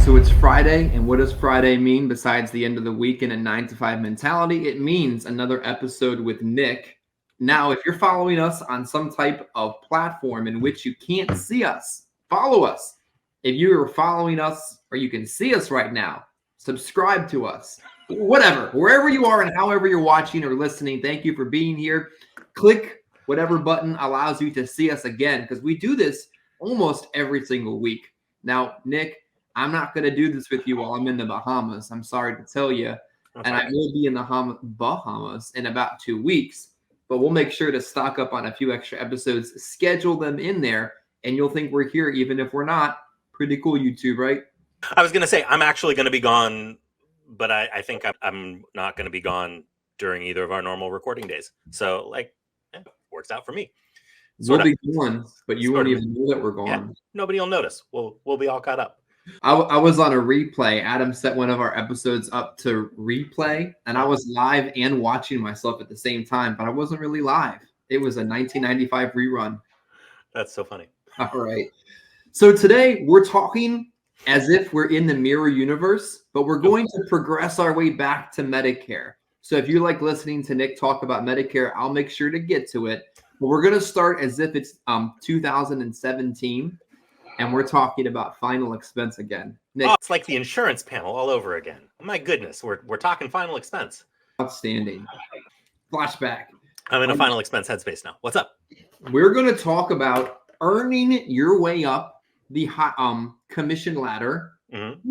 So it's Friday, and what does Friday mean besides the end of the week and a 9 to 5 mentality? It means another episode with Nick. Now, if you're following us on some type of platform in which you can't see us, follow us. If you are following us or you can see us right now, subscribe to us. Whatever, wherever you are and however you're watching or listening, thank you for being here. Click whatever button allows you to see us again, because we do this almost every single week. Now, Nick, I'm not going to do this with you while I'm in the Bahamas. I'm sorry to tell you. And I will be in the Bahamas in about 2 weeks, but we'll make sure to stock up on a few extra episodes, schedule them in there, and you'll think we're here even if we're not. Pretty cool, YouTube, right? I was going to say, I'm actually going to be gone, but I think I'm not going to be gone during either of our normal recording days. So, works out for me. We'll be gone, but you won't even know that we're gone. Yeah, nobody will notice. We'll be all caught up. I was on a replay. Adam set one of our episodes up to replay, and I was live and watching myself at the same time, but I wasn't really live. It was a 1995 rerun. That's so funny. All right. So today we're talking as if we're in the mirror universe, but we're going to progress our way back to Medicare. So if you like listening to Nick talk about Medicare, I'll make sure to get to it. But we're going to start as if it's 2017. And we're talking about final expense again. Nick, it's like the insurance panel all over again. My goodness, we're talking final expense. Outstanding. Flashback. I'm in a final expense headspace now. What's up? We're going to talk about earning your way up the commission ladder,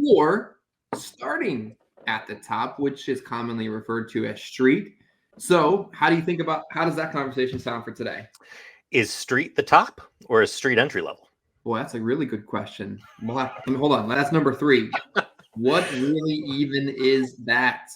or starting at the top, which is commonly referred to as street. So how does that conversation sound for today? Is street the top or is street entry level? Well, that's a really good question. Hold on. That's number 3. What really even is that?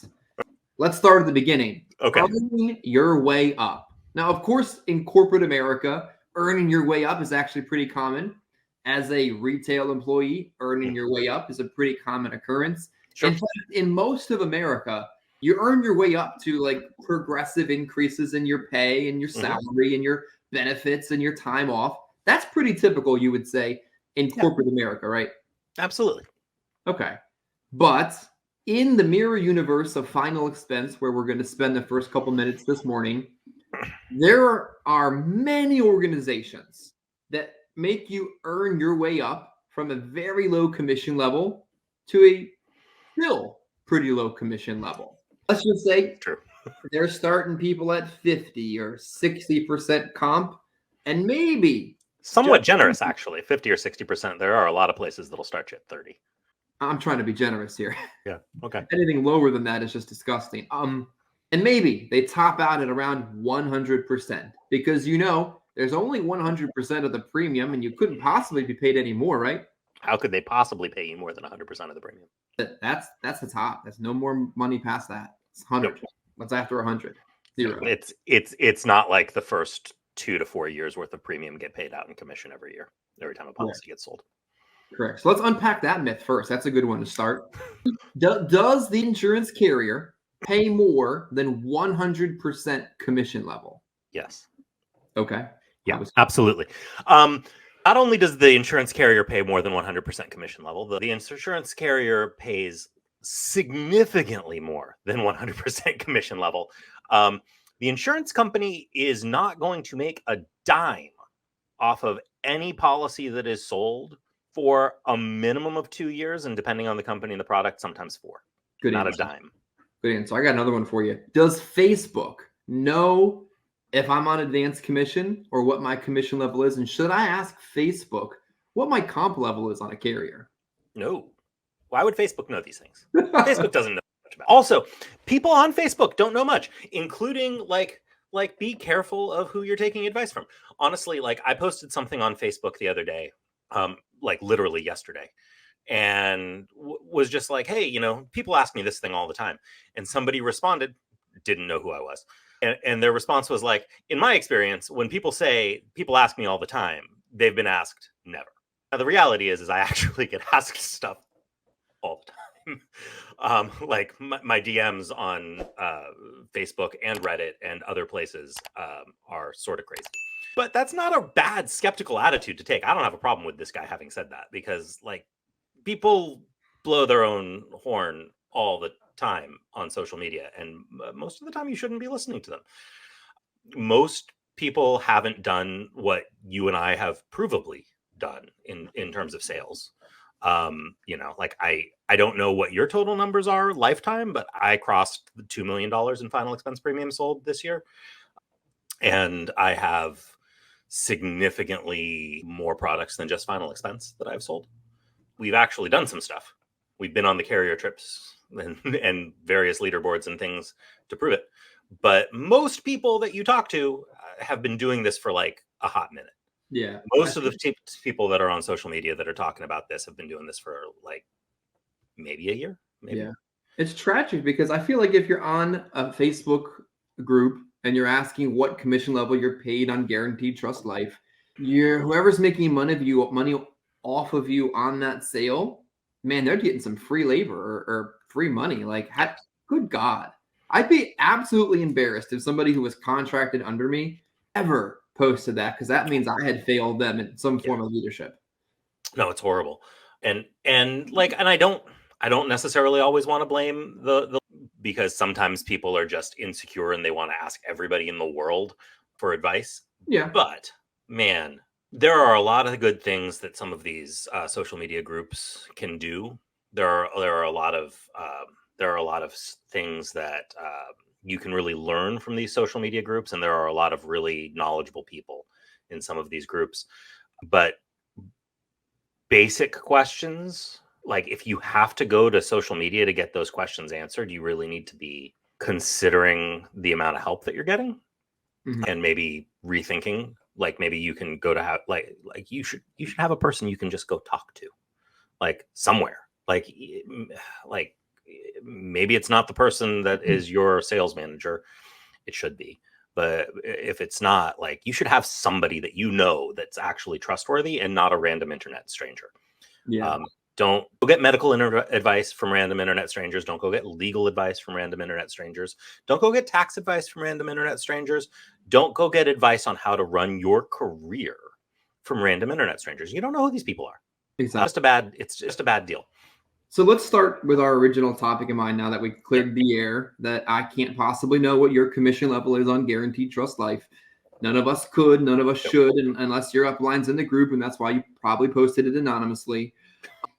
Let's start at the beginning. Okay. Earning your way up. Now, of course, in corporate America, earning your way up is actually pretty common. As a retail employee, earning your way up is a pretty common occurrence. Sure. In fact, in most of America, you earn your way up to like progressive increases in your pay and your salary and your benefits and your time off. That's pretty typical, you would say, in corporate America, right? Absolutely. Okay. But in the mirror universe of final expense, where we're going to spend the first couple minutes this morning, there are many organizations that make you earn your way up from a very low commission level to a still pretty low commission level. Let's just say they're starting people at 50 or 60% comp, and maybe somewhat generous, actually, 50 or 60%. There are a lot of places that'll start you at 30. I'm trying to be generous here. Yeah. Okay. Anything lower than that is just disgusting. And maybe they top out at around 100% because there's only 100% of the premium, and you couldn't possibly be paid any more, right? How could they possibly pay you more than 100% of the premium? That's the top. There's no more money past that. It's 100. Nope. What's after 100? 0. It's not like the first 2 to 4 years worth of premium get paid out in commission every time a policy gets sold. Correct. So let's unpack that myth first. That's a good one to start. Does the insurance carrier pay more than 100% commission level? Yes. Okay. Yeah, absolutely. Not only does the insurance carrier pay more than 100% commission level, the insurance carrier pays significantly more than 100% commission level. The insurance company is not going to make a dime off of any policy that is sold for a minimum of 2 years, and depending on the company and the product, sometimes 4. Good Not answer. A dime. Good answer. I got another one for you. Does Facebook know if I'm on advanced commission or what my commission level is? And should I ask Facebook what my comp level is on a carrier? No. Why would Facebook know these things? Facebook doesn't know much about it. Also, people on Facebook don't know much, including like be careful of who you're taking advice from. Honestly, I posted something on Facebook the other day, literally yesterday, and was just like, hey, people ask me this thing all the time. And somebody responded, didn't know who I was. And their response was like, in my experience, when people ask me all the time, they've been asked never. Now, the reality is I actually get asked stuff all the time. My DMs on Facebook and Reddit and other places are sort of crazy. But that's not a bad skeptical attitude to take. I don't have a problem with this guy having said that, because people blow their own horn all the time on social media, and most of the time you shouldn't be listening to them. Most people haven't done what you and I have provably done in terms of sales. Like I don't know what your total numbers are lifetime, but I crossed the $2 million in final expense premium sold this year. And I have significantly more products than just final expense that I've sold. We've actually done some stuff. We've been on the carrier trips and various leaderboards and things to prove it. But most people that you talk to have been doing this for like a hot minute. Yeah. Most of the people that are on social media that are talking about this have been doing this for like maybe a year. Maybe. Yeah. It's tragic because I feel like if you're on a Facebook group and you're asking what commission level you're paid on Guaranteed Trust Life, whoever's making money off of you on that sale, man, they're getting some free labor or free money. Like, good God. I'd be absolutely embarrassed if somebody who was contracted under me ever posted that, because that means I had failed them in some form of leadership. No, it's horrible. And I don't necessarily always want to blame the because sometimes people are just insecure and they want to ask everybody in the world for advice. Yeah. But man, there are a lot of good things that some of these social media groups can do. There are a lot of things that you can really learn from these social media groups, and there are a lot of really knowledgeable people in some of these groups. But basic questions, like if you have to go to social media to get those questions answered, you really need to be considering the amount of help that you're getting, and maybe rethinking. Like maybe you can go to you should have a person you can just go talk to, like somewhere. Like maybe it's not the person that is your sales manager. It should be. But if it's not, like, you should have somebody that you know that's actually trustworthy and not a random internet stranger. Yeah. Don't go get medical advice from random internet strangers. Don't go get legal advice from random internet strangers. Don't go get tax advice from random internet strangers. Don't go get advice on how to run your career from random internet strangers. You don't know who these people are. Exactly. It's just a bad deal. So let's start with our original topic in mind now that we cleared the air, that I can't possibly know what your commission level is on Guaranteed Trust Life. None of us could, none of us should, unless your upline's in the group, and that's why you probably posted it anonymously.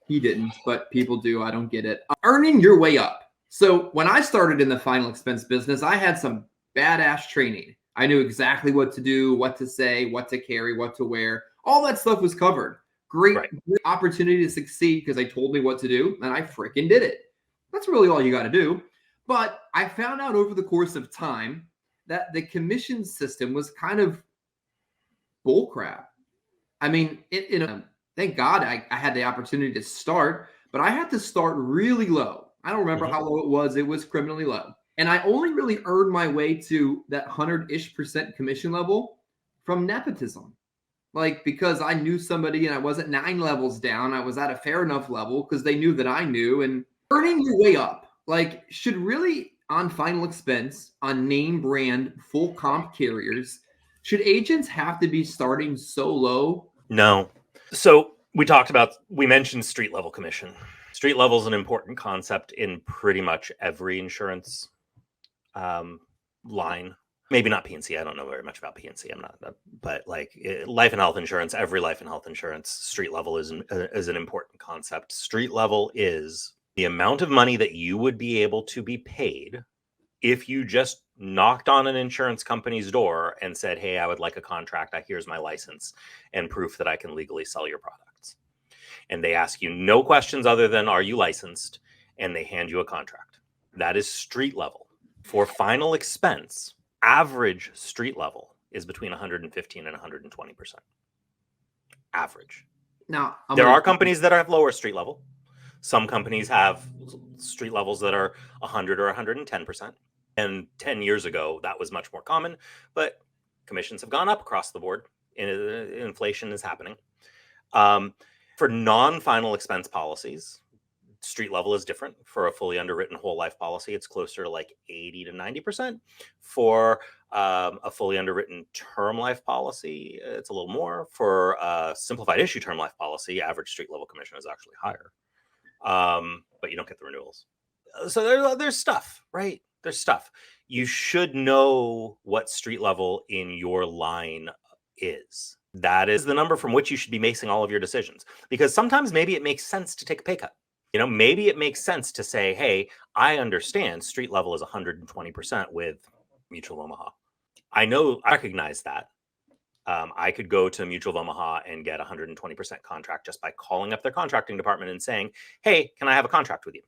He didn't, but people do. I don't get it. Earning your way up. So when I started in the final expense business, I had some badass training. I knew exactly what to do, what to say, what to carry, what to wear. All that stuff was covered. Great opportunity to succeed because they told me what to do, and I freaking did it. That's really all you got to do. But I found out over the course of time that the commission system was kind of bullcrap. I mean, thank God I had the opportunity to start, but I had to start really low. I don't remember how low it was. It was criminally low. And I only really earned my way to that 100-ish% commission level from nepotism. Like, because I knew somebody and I wasn't 9 levels down. I was at a fair enough level because they knew that I knew. And earning your way up, like, should really, on final expense, on name brand, full comp carriers, should agents have to be starting so low? No. So we mentioned street level commission. Street level is an important concept in pretty much every insurance line. Maybe not PNC. I don't know very much about PNC. I'm not, but like life and health insurance, every life and health insurance, street level is an important concept. Street level is the amount of money that you would be able to be paid if you just knocked on an insurance company's door and said, "Hey, I would like a contract. Here's my license and proof that I can legally sell your products." And they ask you no questions other than, "Are you licensed?" And they hand you a contract. That is street level. For final expense, average street level is between 115 and 120%. Average. Now, there are companies that have lower street level. Some companies have street levels that are 100 or 110%. And 10 years ago, that was much more common. But commissions have gone up across the board. Inflation is happening. For non-final expense policies, street level is different. For a fully underwritten whole life policy, it's closer to like 80 to 90%. For a fully underwritten term life policy, it's a little more. For a simplified issue term life policy, average street level commission is actually higher. but you don't get the renewals. So there's stuff, right? There's stuff. You should know what street level in your line is. That is the number from which you should be basing all of your decisions. Because sometimes maybe it makes sense to take a pay cut. Maybe it makes sense to say, hey, I understand street level is 120% with Mutual of Omaha. I recognize that. I could go to Mutual of Omaha and get 120% contract just by calling up their contracting department and saying, hey, can I have a contract with you?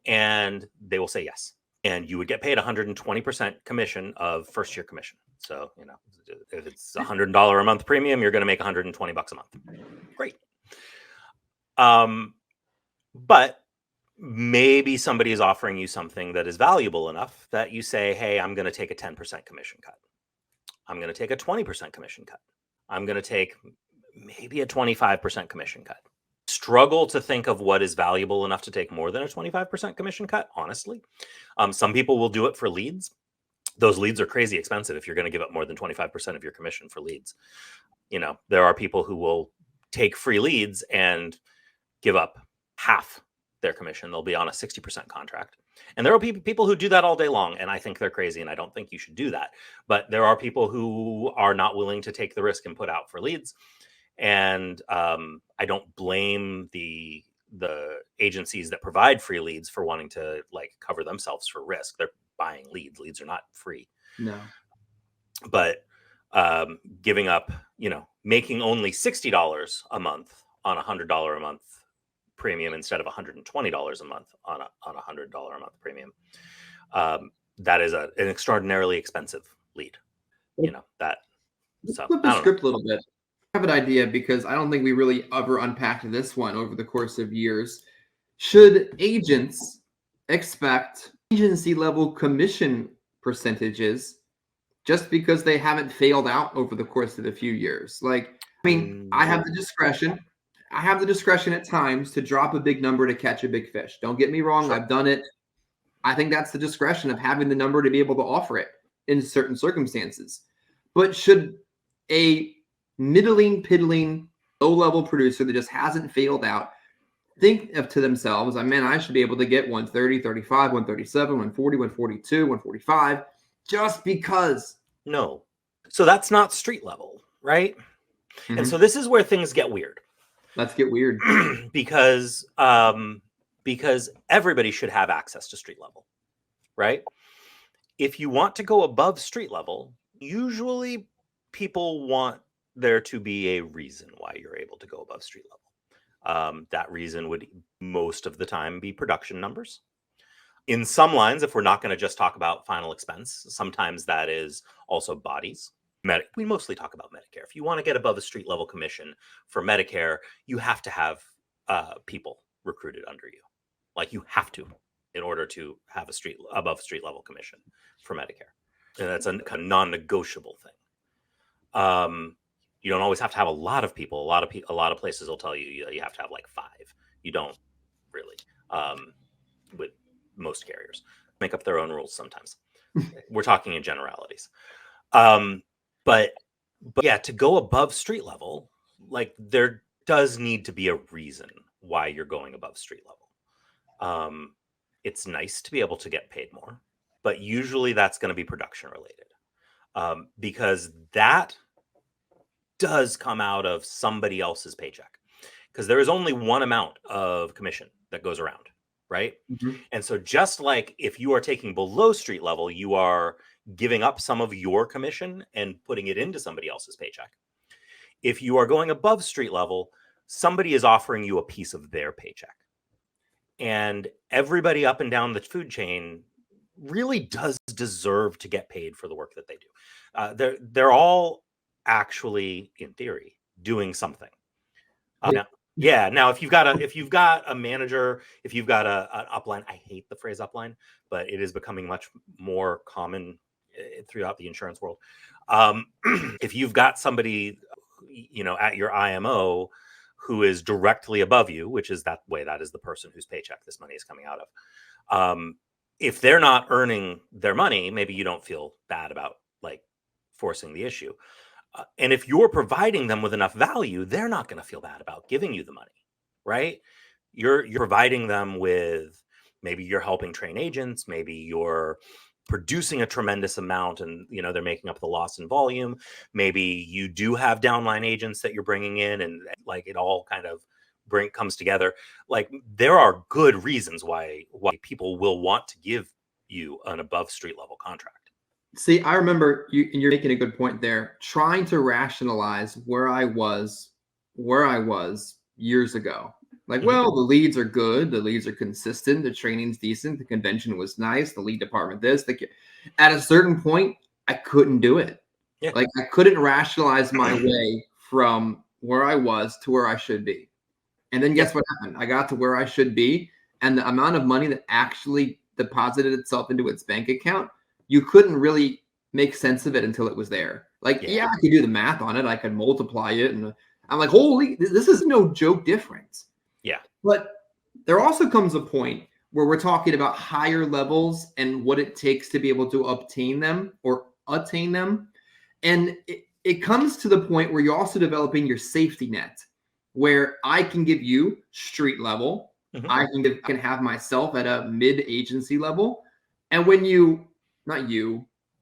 And they will say yes. And you would get paid 120% commission of first year commission. So, if it's $100 a month premium, you're going to make $120 a month. Great. But maybe somebody is offering you something that is valuable enough that you say, hey, I'm going to take a 10% commission cut. I'm going to take a 20% commission cut. I'm going to take maybe a 25% commission cut. Struggle to think of what is valuable enough to take more than a 25% commission cut, honestly. Some people will do it for leads. Those leads are crazy expensive if you're going to give up more than 25% of your commission for leads. There are people who will take free leads and give up half their commission. They'll be on a 60% contract. And there are people who do that all day long, and I think they're crazy, and I don't think you should do that. But there are people who are not willing to take the risk and put out for leads. And I don't blame the agencies that provide free leads for wanting to cover themselves for risk. They're buying leads. Leads are not free. No. But giving up, making only $60 a month on a $100 a month premium instead of $120 a month on a $100 a month premium, that is an extraordinarily expensive lead. That. So flip the script a little bit. I have an idea because I don't think we really ever unpacked this one over the course of years. Should agents expect agency level commission percentages just because they haven't failed out over the course of a few years? I have the discretion. I have the discretion at times to drop a big number to catch a big fish. Don't get me wrong. Sure. I've done it. I think that's the discretion of having the number to be able to offer it in certain circumstances. But should a middling, piddling, low-level producer that just hasn't failed out think to themselves, I should be able to get 130, 35, 137, 140, 142, 145 just because. No. So that's not street level, right? Mm-hmm. And so this is where things get weird. Let's get weird. because everybody should have access to street level, right? If you want to go above street level, usually people want there to be a reason why you're able to go above street level. That reason would most of the time be production numbers. In some lines, if we're not going to just talk about final expense, sometimes that is also bodies. We mostly talk about Medicare. If you want to get above a street level commission for Medicare, you have to have people recruited under you. You have to, in order to have above street level commission for Medicare. And that's a non-negotiable thing. You don't always have to have a lot of people. A lot of places will tell you you have to have 5. You don't really. With most carriers, make up their own rules sometimes. We're talking in generalities. But yeah, to go above street level, there does need to be a reason why you're going above street level. It's nice to be able to get paid more, but usually that's going to be production related, because that does come out of somebody else's paycheck, because there is only one amount of commission that goes around, right? Mm-hmm. And so just like if you are taking below street level, you are giving up some of your commission and putting it into somebody else's paycheck. If you are going above street level, somebody is offering you a piece of their paycheck. And everybody up and down the food chain really does deserve to get paid for the work that they do. They're all actually, in theory, doing something. Now, if you've got a manager, if you've got an upline, I hate the phrase upline, but it is becoming much more common throughout the insurance world. If you've got somebody, at your IMO who is directly above you, which is that is the person whose paycheck this money is coming out of. If they're not earning their money, maybe you don't feel bad about forcing the issue. And if you're providing them with enough value, they're not going to feel bad about giving you the money, right? You're providing them with, maybe you're helping train agents, maybe you're producing a tremendous amount and they're making up the loss in volume. Maybe you do have downline agents that you're bringing in, and like it all kind of comes together. Like there are good reasons why people will want to give you an above street level contract. See, I remember you're making a good point there, trying to rationalize where I was years ago. Like, well, the leads are good. The leads are consistent. The training's decent. The convention was nice. The lead department, at a certain point, I couldn't do it. Yeah. Like I couldn't rationalize my way from where I was to where I should be. And then guess what happened? I got to where I should be. And the amount of money that actually deposited itself into its bank account, you couldn't really make sense of it until it was there. Like, I could do the math on it. I could multiply it. And I'm like, holy, this is no joke difference. Yeah. But there also comes a point where we're talking about higher levels and what it takes to be able to obtain them or attain them. And it comes to the point where you're also developing your safety net, where I can give you street level. I can have myself at a mid-agency level. And when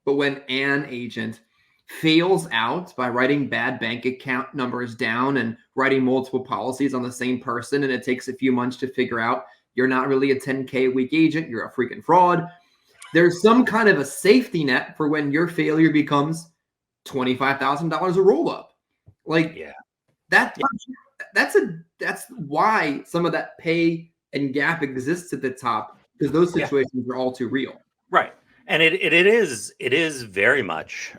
when an agent fails out by writing bad bank account numbers down and writing multiple policies on the same person, and it takes a few months to figure out you're not really a 10K a week agent, you're a freaking fraud, there's some kind of a safety net for when your failure becomes $25,000 a roll-up. Like, that's why some of that pay and gap exists at the top, because those situations are all too real. Right. And it is very much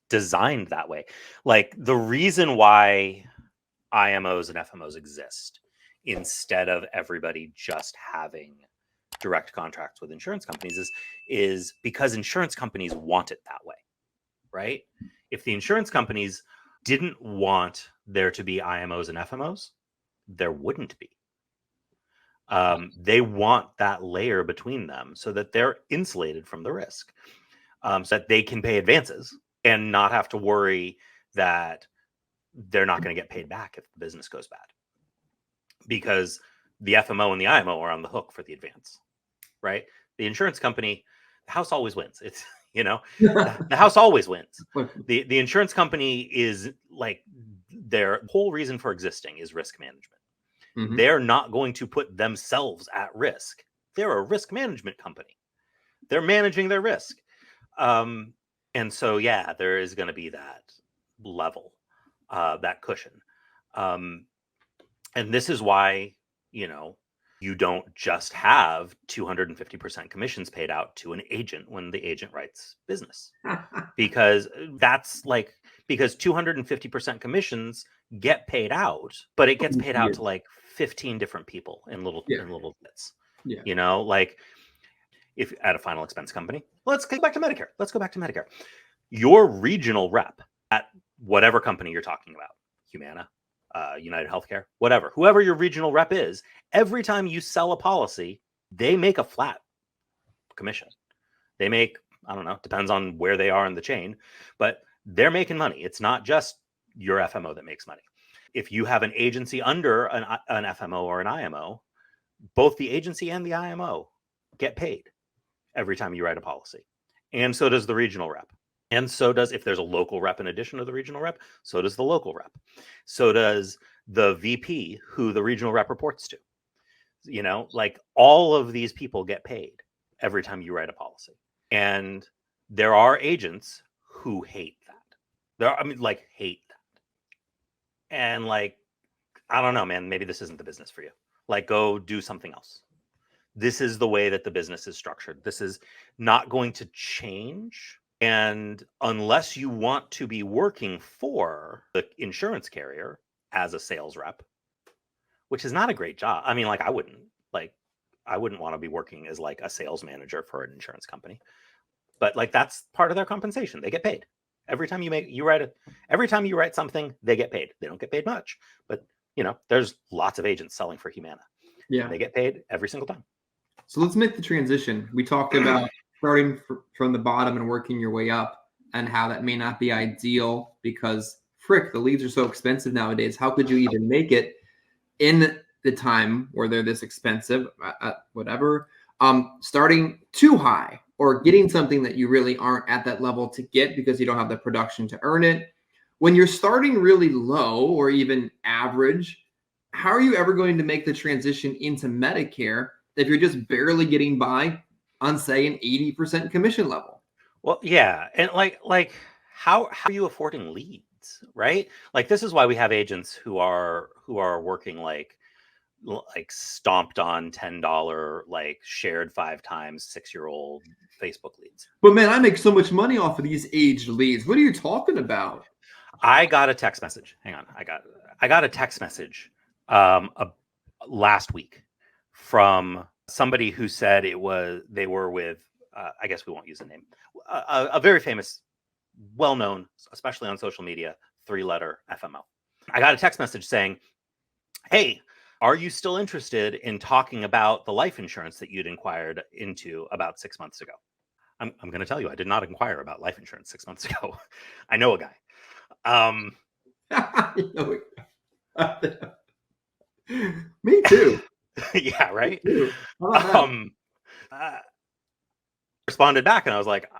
designed that way. Like the reason why IMOs and FMOs exist instead of everybody just having direct contracts with insurance companies is because insurance companies want it that way, right? If the insurance companies didn't want there to be IMOs and FMOs, there wouldn't be. They want that layer between them so that they're insulated from the risk, so that they can pay advances and not have to worry that they're not going to get paid back if the business goes bad, because the FMO and the IMO are on the hook for the advance, right? The insurance company, the house always wins. It's, the house always wins. The insurance company is like, their whole reason for existing is risk management. They're not going to put themselves at risk. They're a risk management company. They're managing their risk. And so, there is going to be that level, that cushion. And this is why, you don't just have 250% commissions paid out to an agent when the agent writes business, because 250% commissions get paid out, but it gets paid out to like 15 different people in little bits. Like if at a final expense company, let's go back to Medicare. Your regional rep at whatever company you're talking about, Humana, United Healthcare, whoever your regional rep is, every time you sell a policy, they make a flat commission. They make, I don't know, depends on where they are in the chain, but they're making money. It's not just your FMO that makes money. If you have an agency under an FMO or an IMO, both the agency and the IMO get paid every time you write a policy. And so does the regional rep. And so does, if there's a local rep in addition to the regional rep, so does the local rep. So does the VP who the regional rep reports to. Like all of these people get paid every time you write a policy. And there are agents who hate that. Hate that. And like, I don't know, man, maybe this isn't the business for you. Like, go do something else. This is the way that the business is structured. This is not going to change. And unless you want to be working for the insurance carrier as a sales rep, which is not a great job. I mean, like, I wouldn't want to be working as like a sales manager for an insurance company, but like, that's part of their compensation. They get paid. Every time you write something, they get paid. They don't get paid much, but there's lots of agents selling for Humana. Yeah, they get paid every single time. So let's make the transition. We talked about starting from the bottom and working your way up, and how that may not be ideal because the leads are so expensive nowadays. How could you even make it in the time where they're this expensive, whatever, starting too high or getting something that you really aren't at that level to get because you don't have the production to earn it. When you're starting really low or even average, how are you ever going to make the transition into Medicare if you're just barely getting by on, say, an 80% commission level? Well, yeah, and how are you affording leads, right? Like this is why we have agents who are working like stomped on $10 like shared 5 times 6-year-old Facebook leads. But man, I make so much money off of these aged leads. What are you talking about? I got a text message. Hang on, I got a text message last week from somebody who said they were with I guess we won't use the name, a very famous, well-known, especially on social media, 3-letter FMO. I got a text message saying, "Hey, are you still interested in talking about the life insurance that you'd inquired into about 6 months ago?" I'm going to tell you, I did not inquire about life insurance 6 months ago. I know a guy. Me too. Yeah, right. Me too. Responded back and I was like,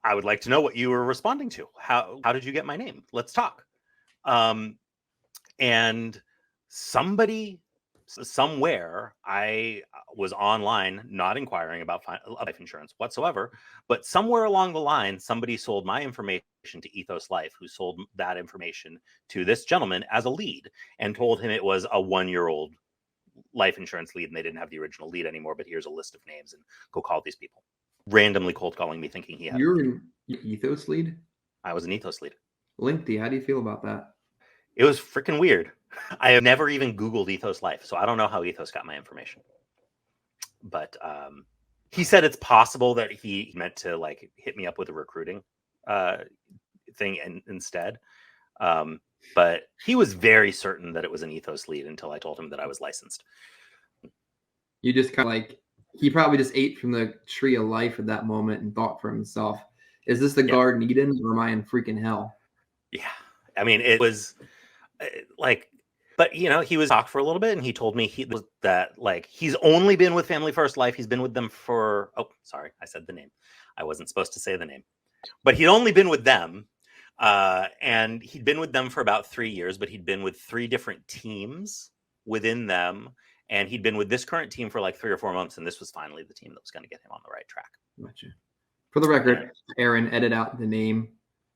"I would like to know what you were responding to. How did you get my name? Let's talk." And somebody somewhere, I was online not inquiring about life insurance whatsoever, but somewhere along the line somebody sold my information to Ethos Life, who sold that information to this gentleman as a lead and told him it was a 1-year-old life insurance lead and they didn't have the original lead anymore, but here's a list of names and go call these people. Randomly cold calling me thinking he had You're an Ethos lead? I was an Ethos lead. Linkedy, how do you feel about that? It was freaking weird. I have never even Googled Ethos Life, so I don't know how Ethos got my information. But he said it's possible that he meant to like hit me up with a recruiting thing instead. But he was very certain that it was an Ethos lead until I told him that I was licensed. You just kind of like, he probably just ate from the tree of life at that moment and thought for himself, is this the Garden Eden or am I in freaking hell? Yeah. I mean, it was like, but you know, he was talked for a little bit and he told me he's only been with Family First Life. He's been with them for, oh, sorry, I said the name. I wasn't supposed to say the name, but he'd only been with them. And he'd been with them for about 3 years, but he'd been with 3 different teams within them. And he'd been with this current team for like 3 or 4 months. And this was finally the team that was going to get him on the right track. Gotcha. For the record, Aaron, edit out the name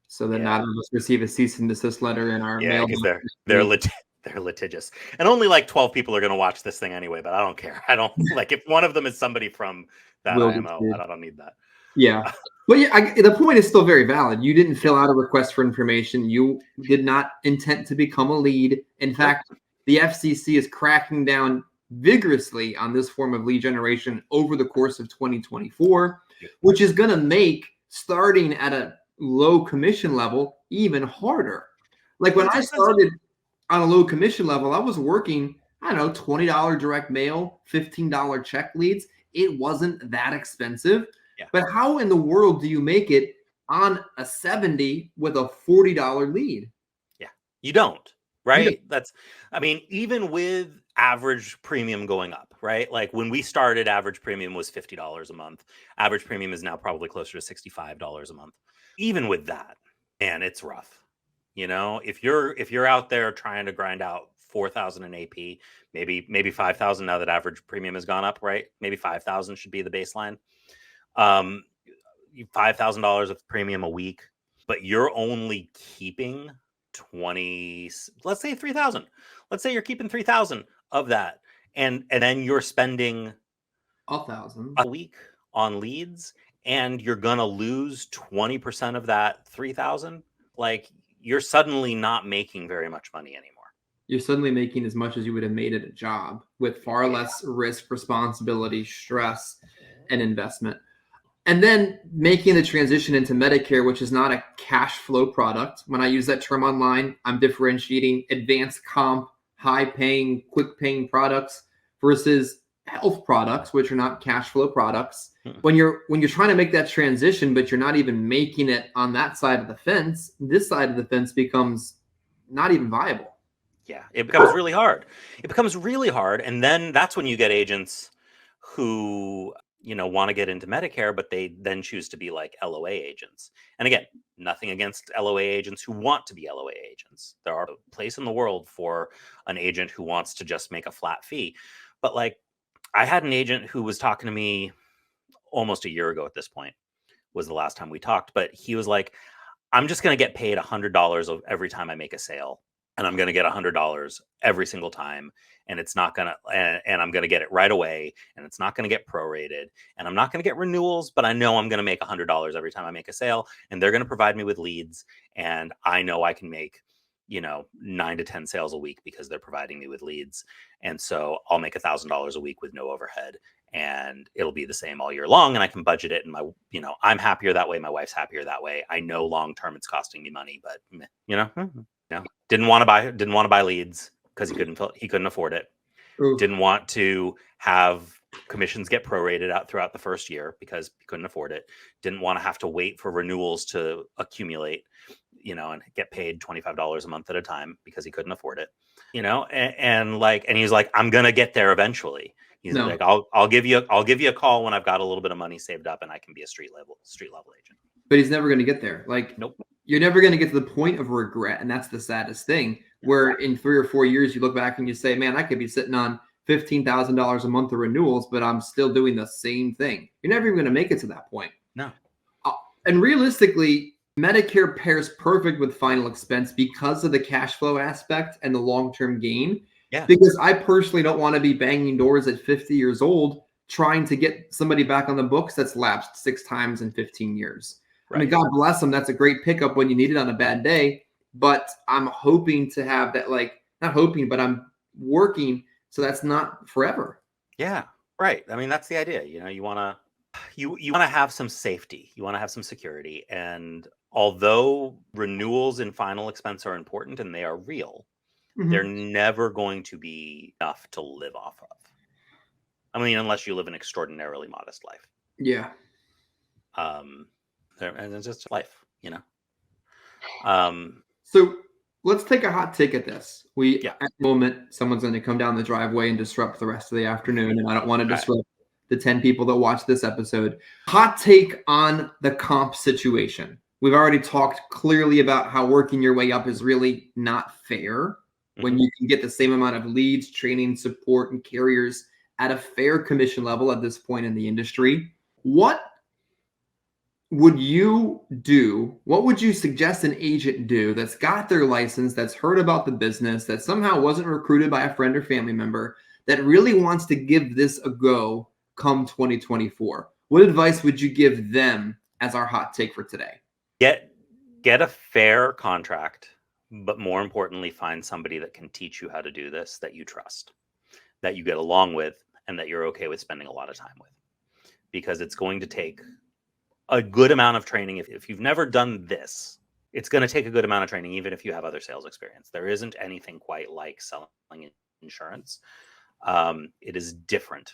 so that not of us receive a cease and desist letter in our mail. Because they're litigious. And only like 12 people are going to watch this thing anyway, but I don't care. I don't like if one of them is somebody from that IMO, I don't need that. Yeah. But yeah, the point is still very valid. You didn't fill out a request for information. You did not intend to become a lead. In fact, the FCC is cracking down vigorously on this form of lead generation over the course of 2024, which is going to make starting at a low commission level even harder. Like when I started on a low commission level, I was working, I don't know, $20 direct mail, $15 check leads. It wasn't that expensive. Yeah. But how in the world do you make it on a 70 with a $40 lead? Yeah, you don't, right? I mean, even with average premium going up, right? Like when we started, average premium was $50 a month. Average premium is now probably closer to $65 a month. Even with that, man, it's rough. You know, if you're out there trying to grind out 4,000 in AP, maybe 5,000 now that average premium has gone up, right? Maybe 5,000 should be the baseline. $5,000 of premium a week, but you're only keeping 20, let's say 3,000. Let's say you're keeping 3,000 of that. And then you're spending 1,000 a week on leads and you're going to lose 20% of that 3,000. Like you're suddenly not making very much money anymore. You're suddenly making as much as you would have made at a job with far less risk, responsibility, stress, and investment. And then making the transition into Medicare, which is not a cash flow product. When I use that term online, I'm differentiating advanced comp, high paying, quick paying products versus health products, which are not cash flow products. When you're trying to make that transition, but you're not even making it on that side of the fence, this side of the fence becomes not even viable. Yeah, it becomes really hard. It becomes really hard. And then that's when you get agents who, want to get into Medicare, but they then choose to be like LOA agents. And again, nothing against LOA agents who want to be LOA agents. There are a place in the world for an agent who wants to just make a flat fee. But like, I had an agent who was talking to me almost a year ago at this point, was the last time we talked, but he was like, I'm just going to get paid $100 every time I make a sale. And I'm going to get $100 every single time. And it's not going to, and I'm going to get it right away. And it's not going to get prorated. And I'm not going to get renewals, but I know I'm going to make $100 every time I make a sale. And they're going to provide me with leads. And I know I can make, 9 to 10 sales a week because they're providing me with leads. And so I'll make $1,000 a week with no overhead. And it'll be the same all year long. And I can budget it. And I'm happier that way. My wife's happier that way. I know long-term it's costing me money, but didn't want to buy leads because he couldn't afford it. Oof. Didn't want to have commissions get prorated out throughout the first year because he couldn't afford it. Didn't want to have to wait for renewals to accumulate, and get paid $25 a month at a time because he couldn't afford it. And he's like, I'm gonna get there eventually. He's like, I'll give you a call when I've got a little bit of money saved up and I can be a street level agent. But he's never going to get there. Like, nope. You're never going to get to the point of regret. And that's the saddest thing, where in 3 or 4 years, you look back and you say, man, I could be sitting on $15,000 a month of renewals, but I'm still doing the same thing. You're never even going to make it to that point. No. And realistically, Medicare pairs perfect with final expense because of the cash flow aspect and the long-term gain. Yeah. Because I personally don't want to be banging doors at 50 years old trying to get somebody back on the books that's lapsed 6 times in 15 years. Right. I mean, God bless them. That's a great pickup when you need it on a bad day. But I'm hoping to have that, not hoping, but I'm working so that's not forever. Yeah, right. I mean, that's the idea. You want to have some safety. You want to have some security. And although renewals in final expense are important and they are real, they're never going to be enough to live off of. I mean, unless you live an extraordinarily modest life. Yeah. And it's just life, So let's take a hot take at this. At the moment, someone's going to come down the driveway and disrupt the rest of the afternoon, and I don't want to disrupt the 10 people that watch this episode. Hot take on the comp situation. We've already talked clearly about how working your way up is really not fair when you can get the same amount of leads, training, support, and carriers at a fair commission level at this point in the industry. What would you do? What would you suggest an agent do that's got their license, that's heard about the business, that somehow wasn't recruited by a friend or family member, that really wants to give this a go come 2024? What advice would you give them as our hot take for today? Get a fair contract, but more importantly, find somebody that can teach you how to do this, that you trust, that you get along with, and that you're okay with spending a lot of time with. Because it's going to take a good amount of training. If you've never done this, it's going to take a good amount of training, even if you have other sales experience. There isn't anything quite like selling insurance. It is different,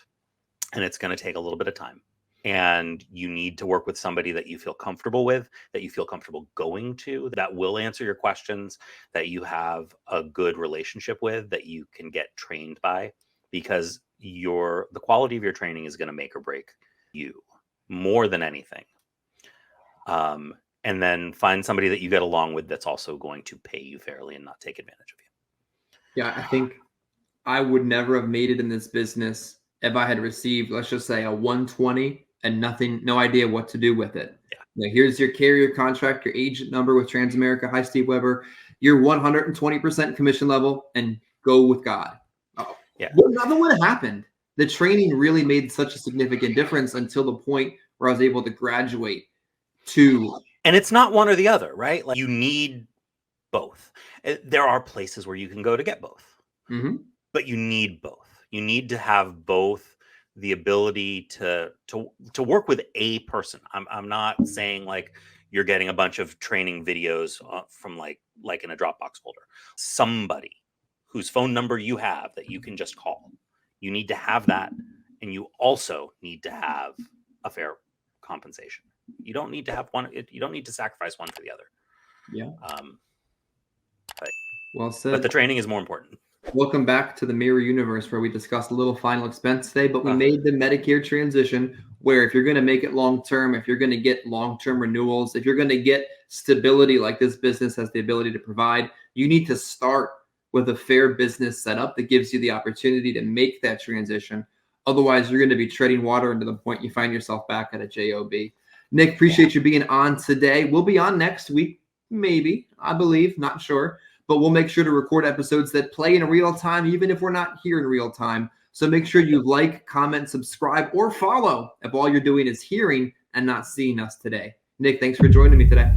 and it's going to take a little bit of time. And you need to work with somebody that you feel comfortable with, that you feel comfortable going to, that will answer your questions, that you have a good relationship with, that you can get trained by, because the quality of your training is going to make or break you more than anything. And then find somebody that you get along with that's also going to pay you fairly and not take advantage of you. Yeah, I think I would never have made it in this business if I had received, let's just say, a 120 and no idea what to do with it. Yeah. Now, here's your carrier contract, your agent number with Transamerica. Hi, Steve Weber. Your 120% commission level, and go with God. Yeah. Well, nothing would have happened. The training really made such a significant difference until the point where I was able to graduate to. And it's not one or the other, right? Like, you need both. There are places where you can go to get both, but you need both. You need to have both the ability to work with a person. I'm not saying like you're getting a bunch of training videos from like in a Dropbox folder. Somebody whose phone number you have that you can just call. You need to have that, and you also need to have a fair compensation. You don't need to have one. You don't need to sacrifice one for the other. Yeah. But Well said. But the training is more important. Welcome back to the mirror universe where we discussed a little final expense today, but we made the Medicare transition where if you're going to make it long-term, if you're going to get long-term renewals, if you're going to get stability like this business has the ability to provide, you need to start with a fair business setup that gives you the opportunity to make that transition. Otherwise, you're going to be treading water into the point you find yourself back at a job. Nick, appreciate you being on today. We'll be on next week, maybe, I believe, not sure. But we'll make sure to record episodes that play in real time, even if we're not here in real time. So make sure you like, comment, subscribe, or follow if all you're doing is hearing and not seeing us today. Nick, thanks for joining me today.